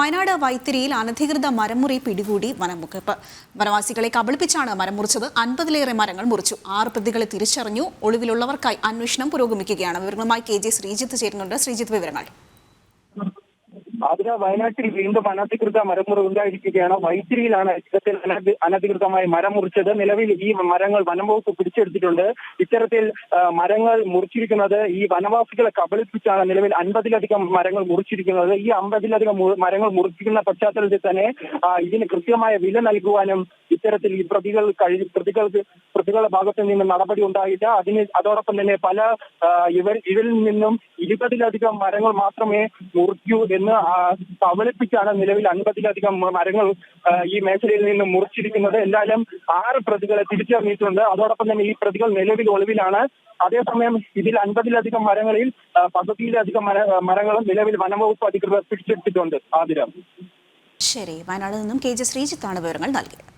വയനാട് വൈത്തിരിയിൽ അനധികൃത മരമുറി പിടികൂടി വനംവകുപ്പ്. വനവാസികളെ കബളിപ്പിച്ചാണ് മരം മുറിച്ചത്. 50-ലേറെ മരങ്ങൾ മുറിച്ചു. 6 പ്രതികളെ തിരിച്ചറിഞ്ഞു. ഒളിവിലുള്ളവർക്കായി അന്വേഷണം പുരോഗമിക്കുകയാണ്. വിവരങ്ങളുമായി KJ ശ്രീജിത്ത് ചേരുന്നുണ്ട്. ശ്രീജിത്ത്, വിവരങ്ങൾ. അതിന് വയനാട്ടിൽ വീണ്ടും അനധികൃത മരമുറി ഉണ്ടായിരിക്കുകയാണ്. വൈത്തിരിയിലാണ് ഇത്തരത്തിൽ അനധികൃതമായി മരം മുറിച്ചത്. നിലവിൽ ഈ മരങ്ങൾ വനംവകുപ്പ് പിടിച്ചെടുത്തിട്ടുണ്ട്. ഇത്തരത്തിൽ മരങ്ങൾ മുറിച്ചിരിക്കുന്നത് ഈ വനവാസികളെ കബളിപ്പിച്ചാണ്. നിലവിൽ 50-ലധികം മരങ്ങൾ മുറിച്ചിരിക്കുന്നത്. ഈ 50-ലധികം മരങ്ങൾ മുറിച്ചിരിക്കുന്ന പശ്ചാത്തലത്തിൽ തന്നെ ഇതിന് കൃത്യമായ വില നൽകുവാനും ഇത്തരത്തിൽ ഈ പ്രതികളുടെ ഭാഗത്ത് നിന്ന് നടപടി ഉണ്ടായില്ല. അതോടൊപ്പം തന്നെ ഇവരിൽ നിന്നും 20-ലധികം മരങ്ങൾ മാത്രമേ മുറിക്കൂ എന്ന് കബളിപ്പിച്ചാണ് നിലവിൽ 50-ലധികം മരങ്ങൾ ഈ മേഖലയിൽ നിന്ന് മുറിച്ചിരിക്കുന്നത്. എന്തായാലും 6 പ്രതികളെ തിരിച്ചറിഞ്ഞിട്ടുണ്ട്. അതോടൊപ്പം തന്നെ ഈ പ്രതികൾ നിലവിൽ ഒളിവിലാണ്. അതേസമയം ഇതിൽ 50-ലധികം മരങ്ങളിൽ പകുതിയിലധികം മരങ്ങളും നിലവിൽ വനംവകുപ്പ് അധികൃതർ പിടിച്ചെടുത്തിട്ടുണ്ട്. ആതിര. ശരി, വയനാട് നിന്നും KJ ശ്രീജിത്താണ് വിവരങ്ങൾ നൽകിയത്.